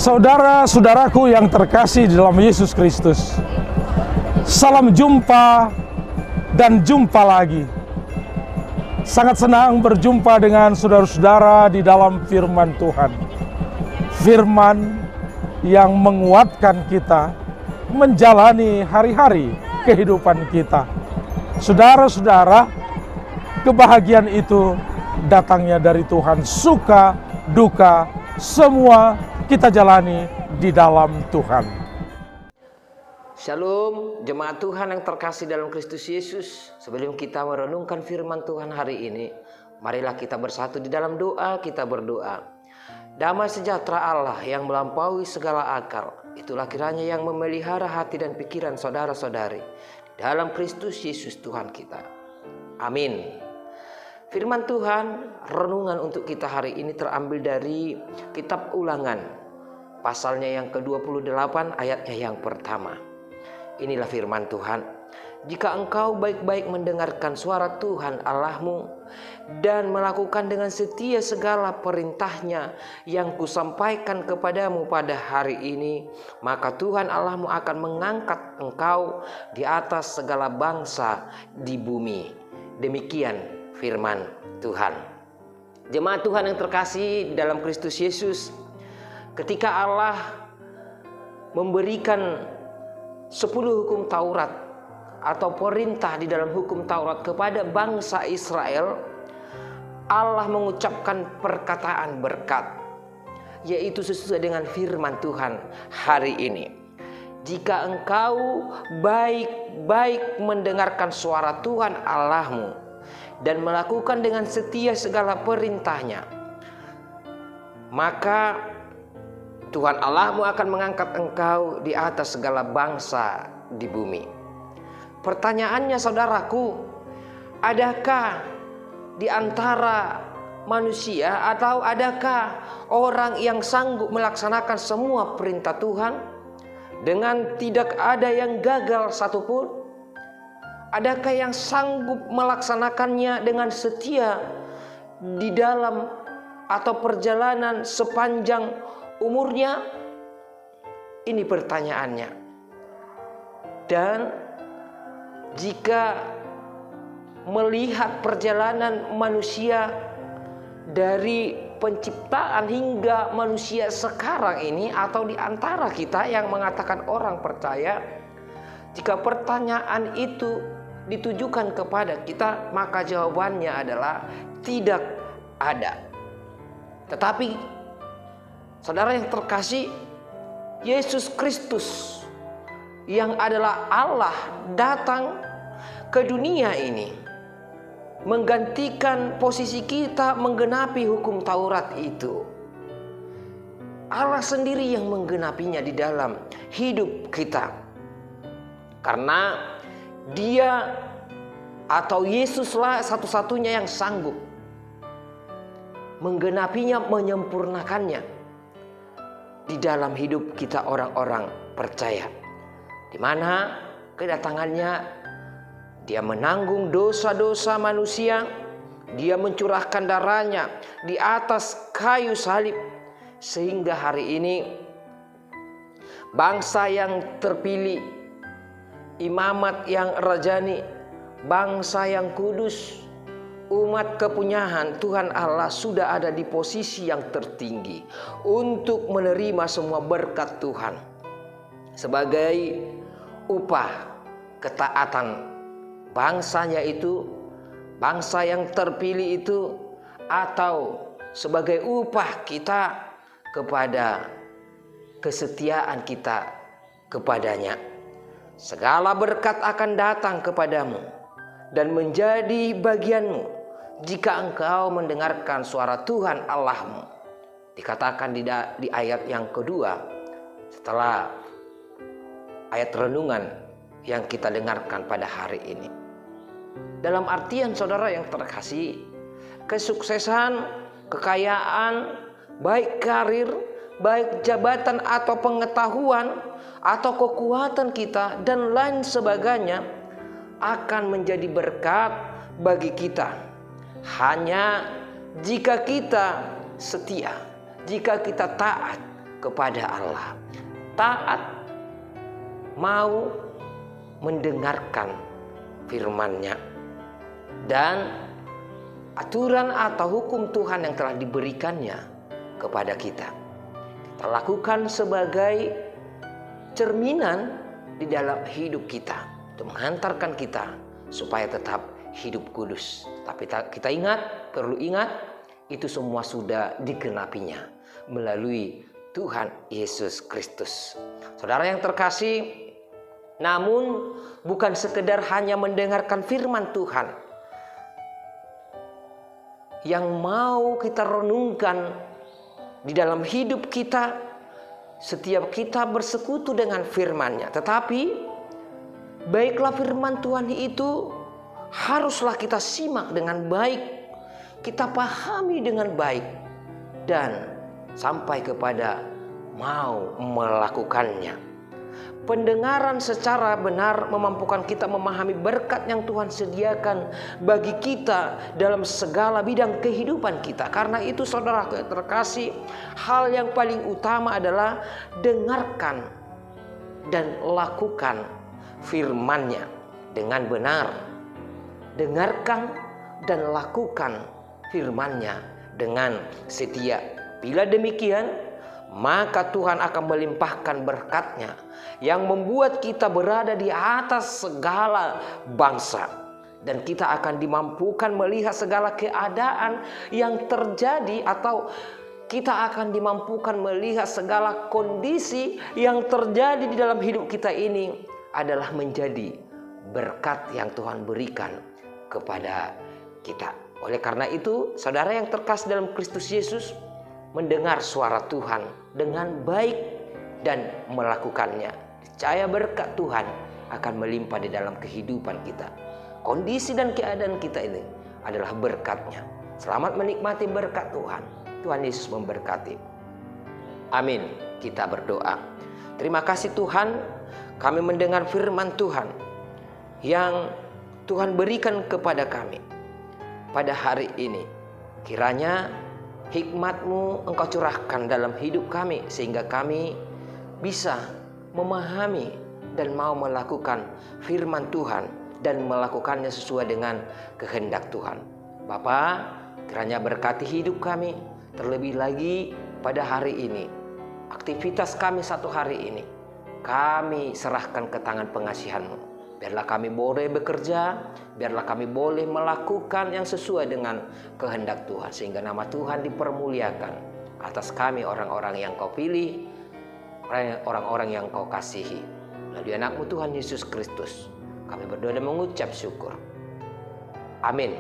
Saudara-saudaraku yang terkasih di dalam Yesus Kristus, salam jumpa dan jumpa lagi. Sangat senang berjumpa dengan saudara-saudara di dalam firman Tuhan. Firman yang menguatkan kita menjalani hari-hari kehidupan kita. Saudara-saudara, kebahagiaan itu datangnya dari Tuhan. Suka, duka, semua kita jalani di dalam Tuhan. Shalom, jemaat Tuhan yang terkasih dalam Kristus Yesus. Sebelum kita merenungkan firman Tuhan hari ini, marilah kita bersatu di dalam doa. Kita berdoa. Damai sejahtera Allah yang melampaui segala akal, itulah kiranya yang memelihara hati dan pikiran saudara-saudari dalam Kristus Yesus Tuhan kita. Amin. Firman Tuhan, renungan untuk kita hari ini terambil dari kitab Ulangan, pasalnya yang ke-28 ayatnya yang pertama. Inilah firman Tuhan. Jika engkau baik-baik mendengarkan suara Tuhan Allahmu dan melakukan dengan setia segala perintahnya yang kusampaikan kepadamu pada hari ini, maka Tuhan Allahmu akan mengangkat engkau di atas segala bangsa di bumi. Demikian firman Tuhan. Jemaat Tuhan yang terkasih dalam Kristus Yesus, ketika Allah memberikan 10 hukum Taurat atau perintah di dalam hukum Taurat kepada bangsa Israel, Allah mengucapkan perkataan berkat, yaitu sesuai dengan firman Tuhan hari ini. Jika engkau baik-baik mendengarkan suara Tuhan Allahmu dan melakukan dengan setia segala perintahnya, maka Tuhan Allahmu akan mengangkat engkau di atas segala bangsa di bumi. Pertanyaannya saudaraku, adakah di antara manusia atau adakah orang yang sanggup melaksanakan semua perintah Tuhan dengan tidak ada yang gagal satupun? Adakah yang sanggup melaksanakannya dengan setia di dalam atau perjalanan sepanjang umurnya? Ini pertanyaannya. Dan jika melihat perjalanan manusia dari penciptaan hingga manusia sekarang ini, atau di antara kita yang mengatakan orang percaya, jika pertanyaan itu ditujukan kepada kita, maka jawabannya adalah tidak ada. Tetapi saudara yang terkasih, Yesus Kristus yang adalah Allah datang ke dunia ini menggantikan posisi kita menggenapi hukum Taurat itu. Allah sendiri yang menggenapinya di dalam hidup kita. Karena Dia atau Yesuslah satu-satunya yang sanggup menggenapinya, menyempurnakannya di dalam hidup kita orang-orang percaya, di mana kedatangannya Dia menanggung dosa-dosa manusia, Dia mencurahkan darahnya di atas kayu salib, sehingga hari ini bangsa yang terpilih, imamat yang rajani, bangsa yang kudus, umat kepunyaan Tuhan Allah sudah ada di posisi yang tertinggi untuk menerima semua berkat Tuhan sebagai upah ketaatan bangsanya itu, bangsa yang terpilih itu, atau sebagai upah kita kepada kesetiaan kita kepadanya. Segala berkat akan datang kepadamu dan menjadi bagianmu jika engkau mendengarkan suara Tuhan Allahmu. Dikatakan di ayat yang kedua setelah ayat renungan yang kita dengarkan pada hari ini. Dalam artian saudara yang terkasih, kesuksesan, kekayaan, baik karir, baik jabatan atau pengetahuan atau kekuatan kita dan lain sebagainya akan menjadi berkat bagi kita hanya jika kita setia, jika kita taat, kepada Allah, taat, mau mendengarkan firman-Nya, dan aturan atau hukum Tuhan yang telah diberikannya kepada kita. Kita lakukan sebagai cerminan di dalam hidup kita untuk menghantarkan kita supaya tetap hidup kudus. Tapi kita perlu ingat, itu semua sudah digenapinya melalui Tuhan Yesus Kristus. Saudara yang terkasih, namun bukan sekedar hanya mendengarkan firman Tuhan yang mau kita renungkan di dalam hidup kita setiap kita bersekutu dengan firman-Nya. Tetapi baiklah firman Tuhan itu haruslah kita simak dengan baik, kita pahami dengan baik, dan sampai kepada mau melakukannya. Pendengaran secara benar memampukan kita memahami berkat yang Tuhan sediakan bagi kita dalam segala bidang kehidupan kita. Karena itu saudara terkasih, hal yang paling utama adalah dengarkan dan lakukan firman-Nya dengan benar. Dengarkan dan lakukan firman-Nya dengan setia. Bila demikian, maka Tuhan akan melimpahkan berkat-Nya yang membuat kita berada di atas segala bangsa, dan kita akan dimampukan melihat segala keadaan yang terjadi, atau kita akan dimampukan melihat segala kondisi yang terjadi di dalam hidup kita ini adalah menjadi berkat yang Tuhan berikan kepada kita. Oleh karena itu, saudara yang terkasih dalam Kristus Yesus, mendengar suara Tuhan dengan baik dan melakukannya, percaya berkat Tuhan akan melimpah di dalam kehidupan kita. Kondisi dan keadaan kita ini adalah berkat-Nya. Selamat menikmati berkat Tuhan. Tuhan Yesus memberkati. Amin. Kita berdoa. Terima kasih Tuhan, kami mendengar firman Tuhan yang Tuhan berikan kepada kami pada hari ini. Kiranya hikmat-Mu Engkau curahkan dalam hidup kami, sehingga kami bisa memahami dan mau melakukan firman Tuhan dan melakukannya sesuai dengan kehendak Tuhan. Bapa, kiranya berkati hidup kami, terlebih lagi pada hari ini. Aktivitas kami satu hari ini, kami serahkan ke tangan pengasihan-Mu. Biarlah kami boleh bekerja, biarlah kami boleh melakukan yang sesuai dengan kehendak Tuhan, sehingga nama Tuhan dipermuliakan atas kami, orang-orang yang Kau pilih, orang-orang yang Kau kasihi. Melalui anak-Mu Tuhan Yesus Kristus, kami berdoa dan mengucap syukur. Amin.